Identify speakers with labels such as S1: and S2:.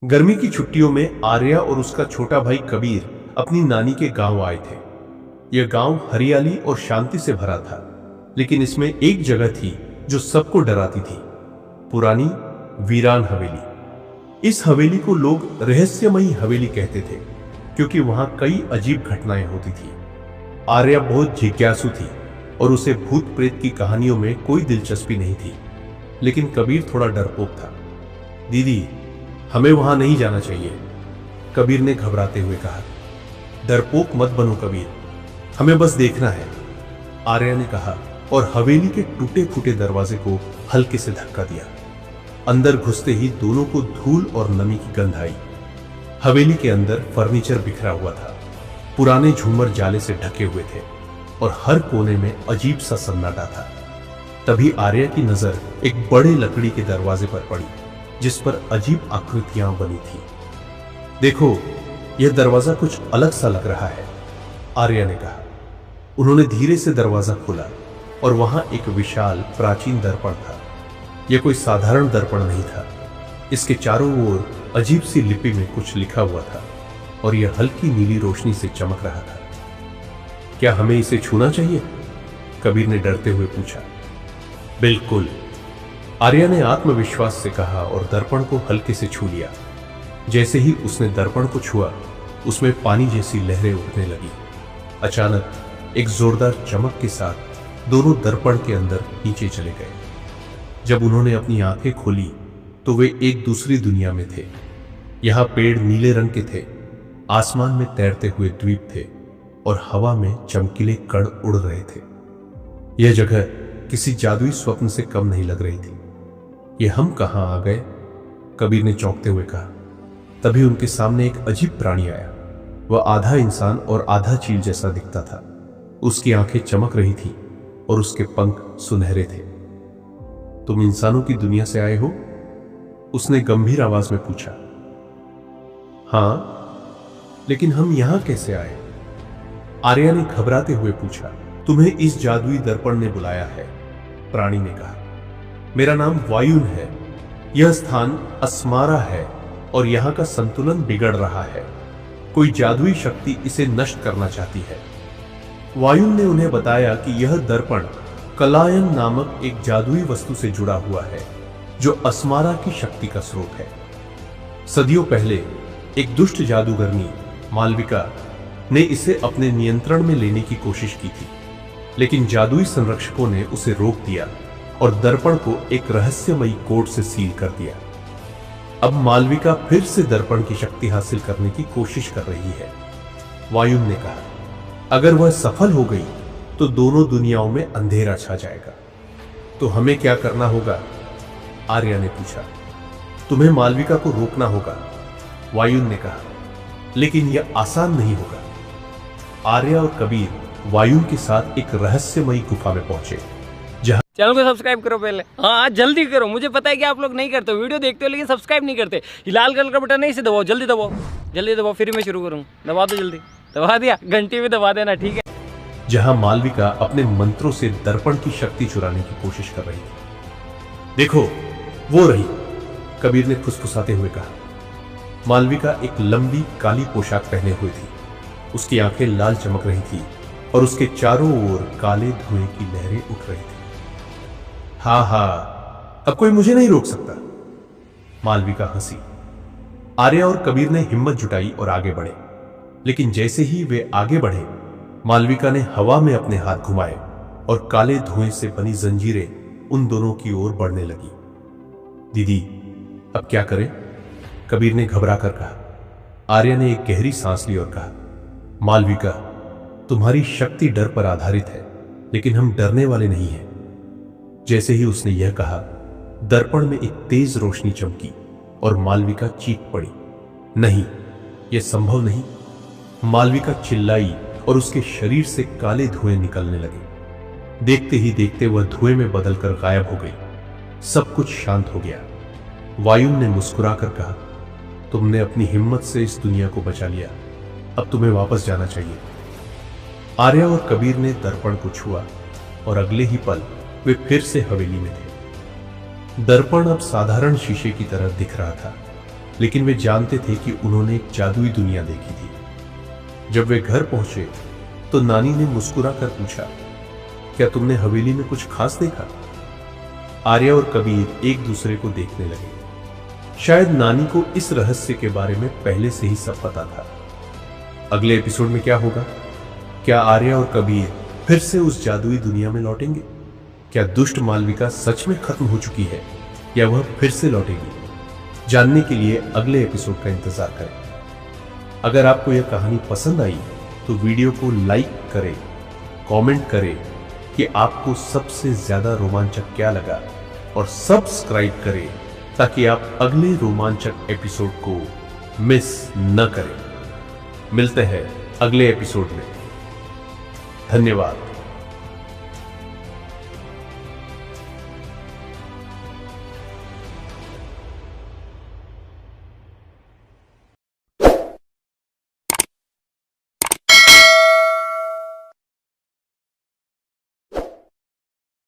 S1: गर्मी की छुट्टियों में आर्या और उसका छोटा भाई कबीर अपनी नानी के गांव आए थे। यह गांव हरियाली और शांति से भरा था, लेकिन इसमें एक जगह थी जो सबको डराती थी। पुरानी वीरान हवेली। इस हवेली को लोग रहस्यमयी हवेली कहते थे, क्योंकि वहां कई अजीब घटनाएं होती थी। आर्या बहुत जिज्ञासु थी और उसे भूत प्रेत की कहानियों में कोई दिलचस्पी नहीं थी, लेकिन कबीर थोड़ा डरपोक था। दीदी, हमें वहां नहीं जाना चाहिए, कबीर ने घबराते हुए कहा। डरपोक मत बनो कबीर, हमें बस देखना है, आर्या ने कहा और हवेली के टूटे फूटे दरवाजे को हल्के से धक्का दिया। अंदर घुसते ही दोनों को धूल और नमी की गंध आई। हवेली के अंदर फर्नीचर बिखरा हुआ था, पुराने झूमर जाले से ढके हुए थे और हर कोने में अजीब सा सन्नाटा था। तभी आर्या की नजर एक बड़े लकड़ी के दरवाजे पर पड़ी, जिस पर अजीब आकृतियां बनी थी। देखो, यह दरवाजा कुछ अलग सा लग रहा है, आर्या ने कहा। उन्होंने धीरे से दरवाजा खोला और वहां एक विशाल प्राचीन दर्पण था। यह कोई साधारण दर्पण नहीं था। इसके चारों ओर अजीब सी लिपि में कुछ लिखा हुआ था और यह हल्की नीली रोशनी से चमक रहा था। क्या हमें इसे छूना चाहिए? कबीर ने डरते हुए पूछा। बिल्कुल, आर्या ने आत्मविश्वास से कहा और दर्पण को हल्के से छू लिया। जैसे ही उसने दर्पण को छुआ, उसमें पानी जैसी लहरें उठने लगी। अचानक एक जोरदार चमक के साथ दोनों दर्पण के अंदर नीचे चले गए। जब उन्होंने अपनी आंखें खोली तो वे एक दूसरी दुनिया में थे। यहां पेड़ नीले रंग के थे, आसमान में तैरते हुए द्वीप थे और हवा में चमकीले कण उड़ रहे थे। यह जगह किसी जादुई स्वप्न से कम नहीं लग रही थी। ये हम कहां आ गए? कबीर ने चौंकते हुए कहा। तभी उनके सामने एक अजीब प्राणी आया। वह आधा इंसान और आधा चील जैसा दिखता था। उसकी आंखें चमक रही थी और उसके पंख सुनहरे थे। तुम इंसानों की दुनिया से आए हो? उसने गंभीर आवाज में पूछा। हां, लेकिन हम यहां कैसे आए? आर्या ने घबराते हुए पूछा। तुम्हें इस जादुई दर्पण ने बुलाया है, प्राणी ने कहा। मेरा नाम वायुन है। यह स्थान अस्मारा है और यहां का संतुलन बिगड़ रहा है। कोई जादुई शक्ति इसे नष्ट करना चाहती है। वायुन ने उन्हें बताया कि यह दर्पण कलायन नामक एक जादुई वस्तु से जुड़ा हुआ है, जो अस्मारा की शक्ति का स्रोत है। सदियों पहले एक दुष्ट जादूगरनी मालविका ने इसे अपने नियंत्रण में लेने की कोशिश की थी, लेकिन जादुई संरक्षकों ने उसे रोक दिया और दर्पण को एक रहस्यमयी कोड से सील कर दिया। अब मालविका फिर से दर्पण की शक्ति हासिल करने की कोशिश कर रही है, वायुन ने कहा। अगर वह सफल हो गई तो दोनों दुनियाओं में अंधेरा छा जाएगा। तो हमें क्या करना होगा? आर्या ने पूछा। तुम्हें मालविका को रोकना होगा, वायुन ने कहा, लेकिन यह आसान नहीं होगा। आर्या और कबीर वायुन के साथ एक रहस्यमयी गुफा में पहुंचे।
S2: चैनल को सब्सक्राइब करो पहले। हाँ, जल्दी करो। मुझे पता है कि आप लोग नहीं करते, वीडियो देखते हो लेकिन सब्सक्राइब नहीं करते। ये लाल कलर का बटन नहीं, इसे दबाओ, जल्दी दबाओ, जल्दी दबाओ, फिर मैं शुरू करूँ। दबा दो जल्दी। दबा दिया? घंटी भी दबा देना, ठीक है।
S1: जहां मालविका अपने मंत्रों से दर्पण की शक्ति चुराने की कोशिश कर रही थी। देखो, वो रही, कबीर ने फुसफुसाते हुए कहा। मालविका एक लंबी काली पोशाक पहने हुई थी। उसकी आंखें लाल चमक रही थी और उसके चारों ओर काले धुएं की लहरें उठ रही थी। हा, अब कोई मुझे नहीं रोक सकता, मालविका हंसी। आर्या और कबीर ने हिम्मत जुटाई और आगे बढ़े, लेकिन जैसे ही वे आगे बढ़े, मालविका ने हवा में अपने हाथ घुमाए और काले धुएं से बनी जंजीरें उन दोनों की ओर बढ़ने लगी। दीदी, अब क्या करें? कबीर ने घबरा कर कहा। आर्या ने एक गहरी सांस ली और कहा, मालविका, तुम्हारी शक्ति डर पर आधारित है, लेकिन हम डरने वाले नहीं हैं। जैसे ही उसने यह कहा, दर्पण में एक तेज रोशनी चमकी और मालविका चीख पड़ी। नहीं, यह संभव नहीं। मालविका चिल्लाई और उसके शरीर से काले धुएं निकलने लगे। देखते ही देखते वह धुएं में बदलकर गायब हो गई। सब कुछ शांत हो गया। वायुन ने मुस्कुराकर कहा, तुमने अपनी हिम्मत से इस दुनिया को बचा लिया, अब तुम्हें वापस जाना चाहिए। आर्या और कबीर ने दर्पण को छुआ और अगले ही पल वे फिर से हवेली में थे। दर्पण अब साधारण शीशे की तरह दिख रहा था, लेकिन वे जानते थे कि उन्होंने एक जादुई दुनिया देखी थी। जब वे घर पहुंचे तो नानी ने मुस्कुराकर पूछा, क्या तुमने हवेली में कुछ खास देखा? आर्या और कबीर एक दूसरे को देखने लगे। शायद नानी को इस रहस्य के बारे में पहले से ही सब पता था। अगले एपिसोड में क्या होगा? क्या आर्या और कबीर फिर से उस जादुई दुनिया में लौटेंगे? क्या दुष्ट मालविका सच में खत्म हो चुकी है या वह फिर से लौटेगी? जानने के लिए अगले एपिसोड का इंतजार करें। अगर आपको यह कहानी पसंद आई तो वीडियो को लाइक करें, कमेंट करें कि आपको सबसे ज्यादा रोमांचक क्या लगा और सब्सक्राइब करें ताकि आप अगले रोमांचक एपिसोड को मिस न करें। मिलते हैं अगले एपिसोड में। धन्यवाद।